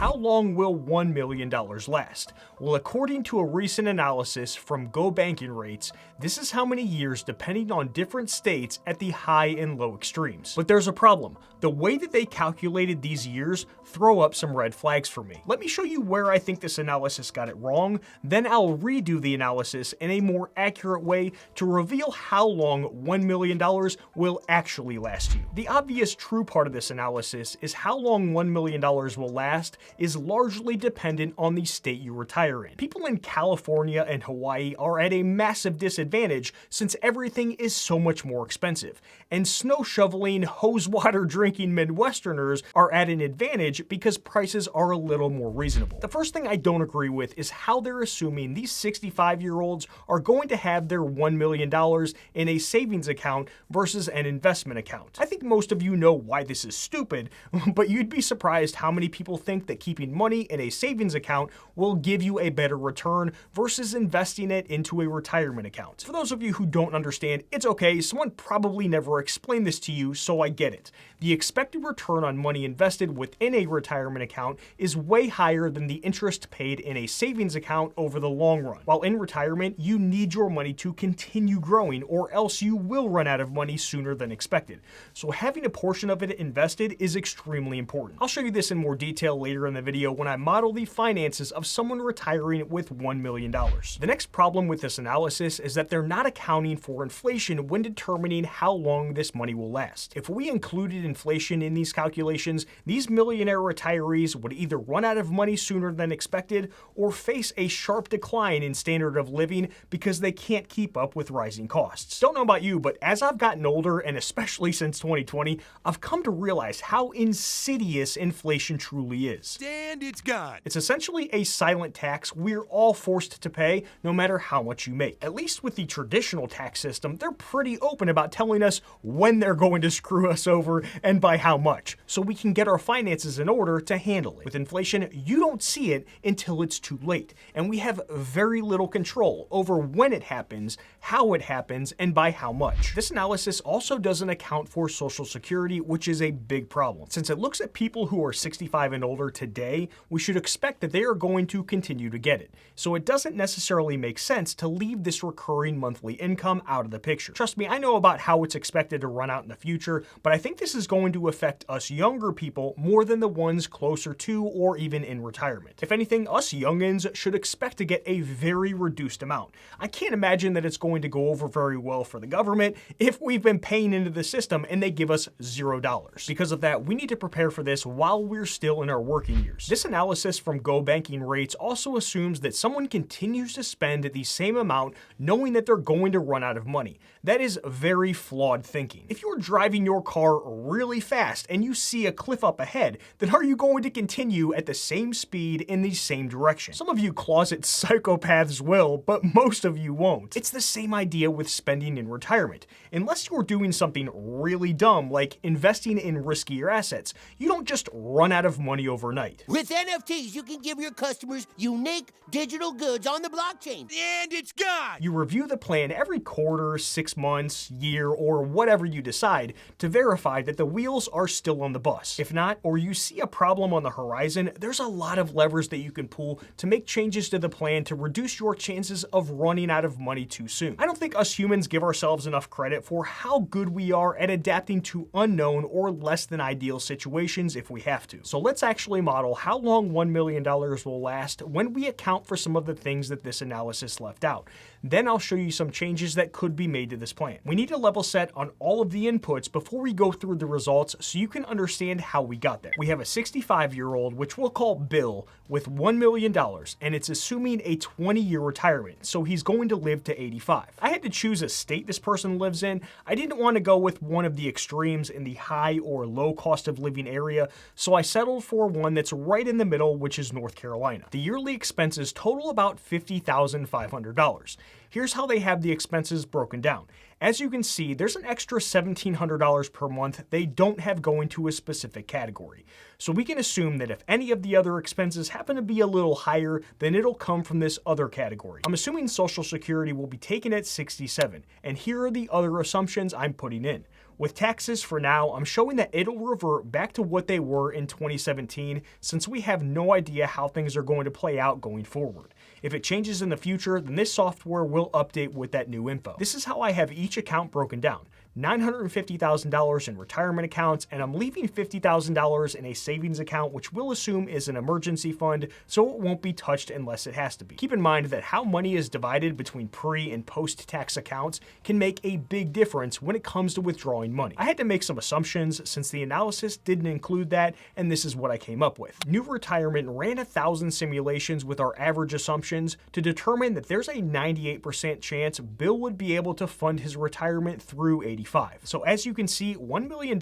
how long will $1 million last? Well, according to a recent analysis from gobankingrates, this is how many years depending on different states at the high and low extremes. But there's a problem. The way that they calculated these years throw up some red flags for me. Let me show you where I think this analysis got it wrong, then I'll redo the analysis in a more accurate way to reveal how long $1 million will actually last you. The obvious true part of this analysis is how long $1 million will last is largely dependent on the state you retire in. People in California and Hawaii are at a massive disadvantage since everything is so much more expensive, and snow shoveling, hose water drinking Midwesterners are at an advantage because prices are a little more reasonable. The first thing I don't agree with is how they're assuming these 65-year-olds are going to have their $1 million in a savings account versus an investment account. I think most of you know why this is stupid, but you'd be surprised how many people think that keeping money in a savings account will give you a better return versus investing it into a retirement account. For those of you who don't understand, it's okay, someone probably never explained this to you, so I get it. The expected return on money invested within a retirement account is way higher than the interest paid in a savings account over the long run. While in retirement, you need your money to continue growing or else you will run out of money sooner than expected. So having a portion of it invested is extremely important. I'll show you this in more detail later in the video when I model the finances of someone retiring with $1 million. The next problem with this analysis is that they're not accounting for inflation when determining how long this money will last. If we included inflation in these calculations, these millionaire retirees would either run out of money sooner than expected or face a sharp decline in standard of living because they can't keep up with rising costs. Don't know about you, but as I've gotten older, and especially since 2020, I've come to realize how insidious inflation truly is. And it's gone. It's essentially a silent tax we're all forced to pay no matter how much you make. At least with the traditional tax system, they're pretty open about telling us when they're going to screw us over and by how much, so we can get our finances in order to handle it. With inflation, you don't see it until it's too late, and we have very little control over when it happens, how it happens, and by how much. This analysis also doesn't account for Social Security, which is a big problem. Since it looks at people who are 65 and older today, we should expect that they are going to continue to get it. So it doesn't necessarily make sense to leave this recurring monthly income out of the picture. Trust me, I know about how it's expected to run out in the future, but I think this is going to affect us younger people more than the ones closer to or even in retirement. If anything, us youngins should expect to get a very reduced amount. I can't imagine that it's going to go over very well for the government if we've been paying into the system and they give us $0. Because of that, we need to prepare for this while we're still in our working years. This analysis from gobankingrates also assumes that someone continues to spend the same amount knowing that they're going to run out of money. That is very flawed thinking. If you're driving your car really fast and you see a cliff up ahead, then are you going to continue at the same speed in the same direction? Some of you closet psychopaths will, but most of you won't. It's the same idea with spending in retirement. Unless you're doing something really dumb like investing in riskier assets, you don't just run out of money overnight. With NFTs, you can give your customers unique digital goods on the blockchain. And it's gone. You review the plan every quarter, 6 months, year, or whatever you decide to verify that the wheels are still on the bus. If not, or you see a problem on the horizon, there's a lot of levers that you can pull to make changes to the plan to reduce your chances of running out of money too soon. I don't think us humans give ourselves enough credit for how good we are at adapting to unknown or less than ideal situations if we have to. So let's actually model how long $1 million will last when we account for some of the things that this analysis left out. Then I'll show you some changes that could be made to this plan. We need to level set on all of the inputs before we go through the results so you can understand how we got there. We have a 65-year-old, which we'll call Bill, with $1 million, and it's assuming a 20-year retirement, so he's going to live to 85. I had to choose a state this person lives in. I didn't want to go with one of the extremes in the high or low cost of living area, so I settled for one that's right in the middle, which is North Carolina. The yearly expenses total about $50,500. Here's how they have the expenses broken down. As you can see, there's an extra $1,700 per month they don't have going to a specific category. So we can assume that if any of the other expenses happen to be a little higher, then it'll come from this other category. I'm assuming Social Security will be taken at 67, and here are the other assumptions I'm putting in. With taxes for now, I'm showing that it'll revert back to what they were in 2017 since we have no idea how things are going to play out going forward. If it changes in the future, then this software will update with that new info. This is how I have each account broken down. $950,000 in retirement accounts, and I'm leaving $50,000 in a savings account, which we'll assume is an emergency fund, so it won't be touched unless it has to be. Keep in mind that how money is divided between pre- and post-tax accounts can make a big difference when it comes to withdrawing money. I had to make some assumptions since the analysis didn't include that, and this is what I came up with. New Retirement ran 1,000 simulations with our average assumptions to determine that there's a 98% chance Bill would be able to fund his retirement through 85. So as you can see, $1 million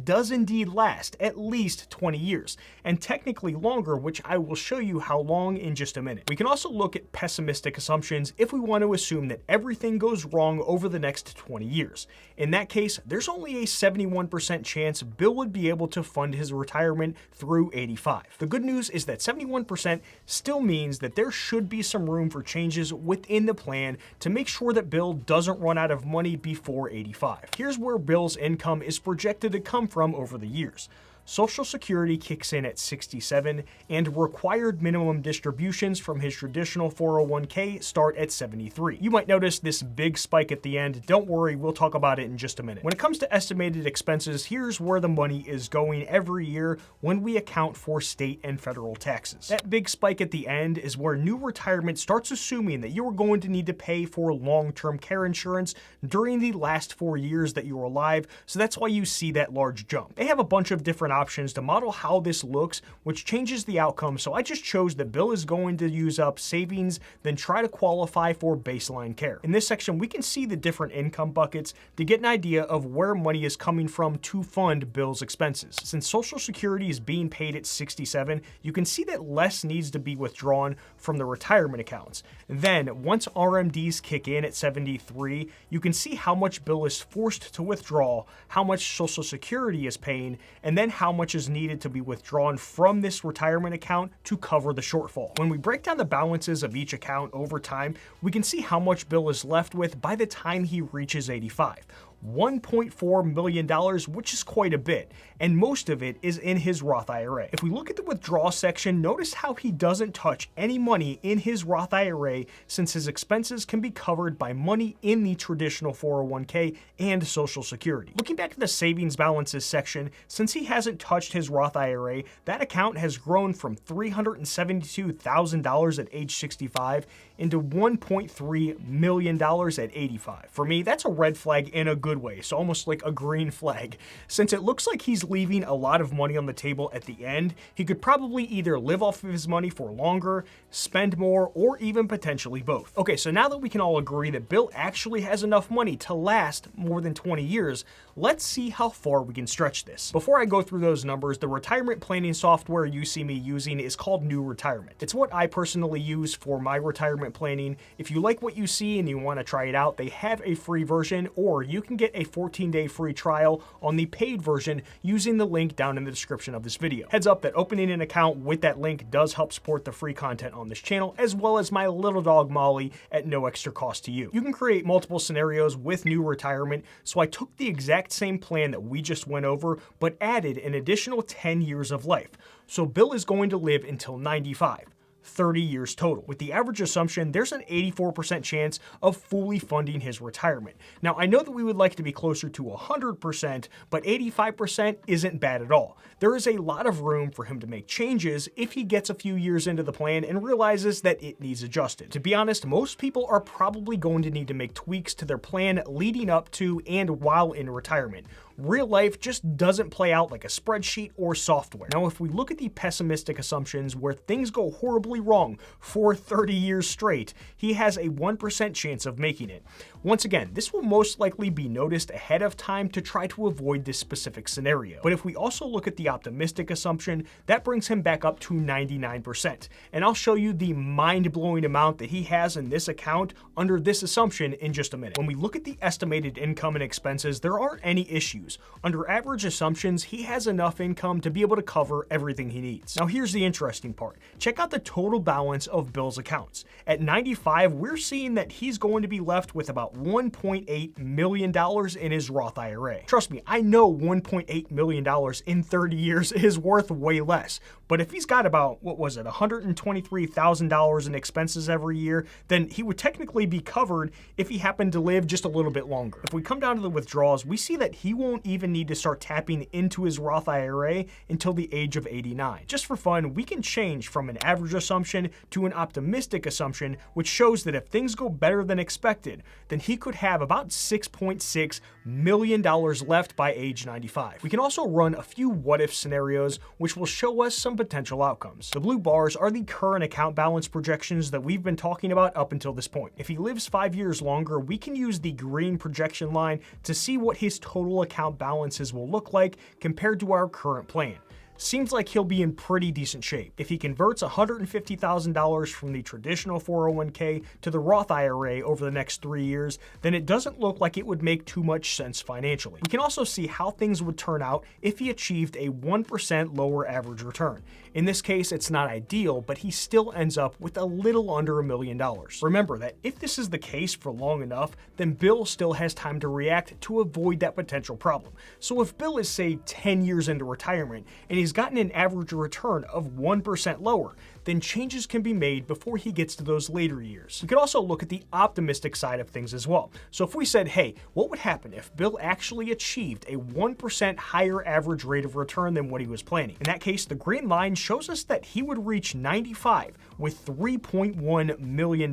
does indeed last at least 20 years, and technically longer, which I will show you how long in just a minute. We can also look at pessimistic assumptions if we want to assume that everything goes wrong over the next 20 years. In that case, there's only a 71% chance Bill would be able to fund his retirement through 85. The good news is that 71% still means that there should be some room for changes within the plan to make sure that Bill doesn't run out of money before 85. Here's where Bill's income is projected to come from over the years. Social Security kicks in at 67, and required minimum distributions from his traditional 401k start at 73. You might notice this big spike at the end. Don't worry, we'll talk about it in just a minute. When it comes to estimated expenses, here's where the money is going every year when we account for state and federal taxes. That big spike at the end is where New Retirement starts assuming that you are going to need to pay for long-term care insurance during the last 4 years that you're alive, so that's why you see that large jump. They have a bunch of different options to model how this looks, which changes the outcome, so I just chose that Bill is going to use up savings, then try to qualify for baseline care. In this section, we can see the different income buckets to get an idea of where money is coming from to fund Bill's expenses. Since Social Security is being paid at 67, you can see that less needs to be withdrawn from the retirement accounts. Then, once RMDs kick in at 73, you can see how much Bill is forced to withdraw, how much Social Security is paying, and then how much is needed to be withdrawn from this retirement account to cover the shortfall. When we break down the balances of each account over time, we can see how much Bill is left with by the time he reaches 85. $1.4 million, which is quite a bit, and most of it is in his Roth IRA. If we look at the withdrawal section, notice how he doesn't touch any money in his Roth IRA since his expenses can be covered by money in the traditional 401k and Social Security. Looking back at the savings balances section, since he hasn't touched his Roth IRA, that account has grown from $372,000 at age 65 into $1.3 million at 85. For me, that's a red flag in a good way, so almost like a green flag. Since it looks like he's leaving a lot of money on the table at the end, he could probably either live off of his money for longer, spend more, or even potentially both. Okay, so now that we can all agree that Bill actually has enough money to last more than 20 years, let's see how far we can stretch this. Before I go through those numbers, the retirement planning software you see me using is called New Retirement. It's what I personally use for my retirement planning. If you like what you see and you want to try it out, they have a free version, or you can get a 14-day free trial on the paid version using the link down in the description of this video. Heads up that opening an account with that link does help support the free content on this channel, as well as my little dog Molly at no extra cost to you. You can create multiple scenarios with New Retirement, so I took the exact same plan that we just went over, but added an additional 10 years of life. So Bill is going to live until 95. 30 years total. With the average assumption, there's an 84% chance of fully funding his retirement. Now, I know that we would like to be closer to 100%, but 85% isn't bad at all. There is a lot of room for him to make changes if he gets a few years into the plan and realizes that it needs adjusted. To be honest, most people are probably going to need to make tweaks to their plan leading up to and while in retirement. Real life just doesn't play out like a spreadsheet or software. Now, if we look at the pessimistic assumptions where things go horribly wrong for 30 years straight, he has a 1% chance of making it. Once again, this will most likely be noticed ahead of time to try to avoid this specific scenario. But if we also look at the optimistic assumption, that brings him back up to 99%. And I'll show you the mind-blowing amount that he has in this account under this assumption in just a minute. When we look at the estimated income and expenses, there aren't any issues. use. Under average assumptions, he has enough income to be able to cover everything he needs. Now here's the interesting part. Check out the total balance of Bill's accounts. At 95, we're seeing that he's going to be left with about $1.8 million in his Roth IRA. Trust me, I know $1.8 million in 30 years is worth way less. But if he's got about, $123,000 in expenses every year, then he would technically be covered if he happened to live just a little bit longer. If we come down to the withdrawals, we see that he won't even need to start tapping into his Roth IRA until the age of 89. Just for fun, we can change from an average assumption to an optimistic assumption, which shows that if things go better than expected, then he could have about $6.6 million left by age 95. We can also run a few what-if scenarios, which will show us some potential outcomes. The blue bars are the current account balance projections that we've been talking about up until this point. If he lives 5 years longer, we can use the green projection line to see what his total account balances will look like compared to our current plan. Seems like he'll be in pretty decent shape. If he converts $150,000 from the traditional 401k to the Roth IRA over the next 3 years, then it doesn't look like it would make too much sense financially. We can also see how things would turn out if he achieved a 1% lower average return. In this case, it's not ideal, but he still ends up with a little under $1 million. Remember that if this is the case for long enough, then Bill still has time to react to avoid that potential problem. So if Bill is, say, 10 years into retirement and he's gotten an average return of 1% lower, then changes can be made before he gets to those later years. We could also look at the optimistic side of things as well. So if we said, hey, what would happen if Bill actually achieved a 1% higher average rate of return than what he was planning? In that case, the green line shows us that he would reach 95 with $3.1 million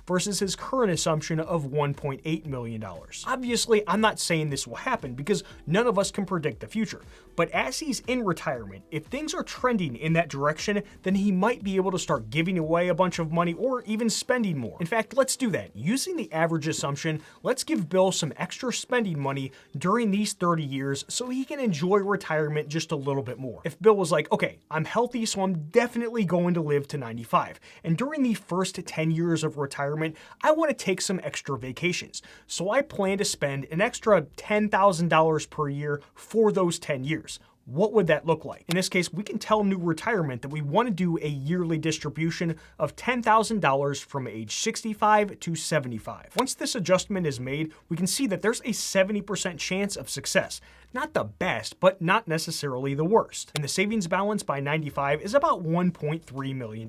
versus his current assumption of $1.8 million. Obviously, I'm not saying this will happen because none of us can predict the future, but as he's in retirement, if things are trending in that direction, then he might be able to start giving away a bunch of money or even spending more. In fact, let's do that. Using the average assumption, let's give Bill some extra spending money during these 30 years so he can enjoy retirement just a little bit more. If Bill was like, okay, I'm healthy, so I'm definitely going to live to 95. And during the first 10 years of retirement, I want to take some extra vacations. So I plan to spend an extra $10,000 per year for those 10 years. What would that look like? In this case, we can tell New Retirement that we want to do a yearly distribution of $10,000 from age 65 to 75. Once this adjustment is made, we can see that there's a 70% chance of success. Not the best, but not necessarily the worst. And the savings balance by 95 is about $1.3 million.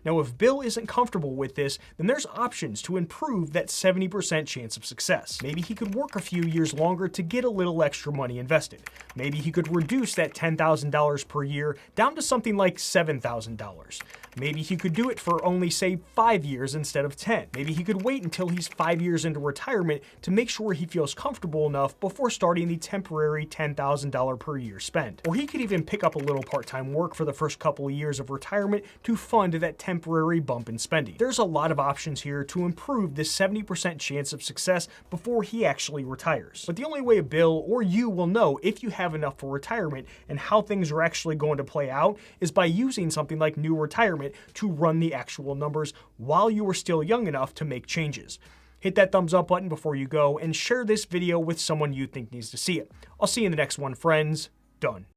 Now, if Bill isn't comfortable with this, then there's options to improve that 70% chance of success. Maybe he could work a few years longer to get a little extra money invested. Maybe he could reduce that $10,000 per year down to something like $7,000. Maybe he could do it for only, say, 5 years instead of 10. Maybe he could wait until he's 5 years into retirement to make sure he feels comfortable enough before starting the temporary $10,000 per year spend. Or he could even pick up a little part-time work for the first couple of years of retirement to fund that temporary bump in spending. There's a lot of options here to improve this 70% chance of success before he actually retires. But the only way Bill or you will know if you have enough for retirement and how things are actually going to play out is by using something like New Retirement to run the actual numbers while you are still young enough to make changes. Hit that thumbs up button before you go and share this video with someone you think needs to see it. I'll see you in the next one, friends. Done.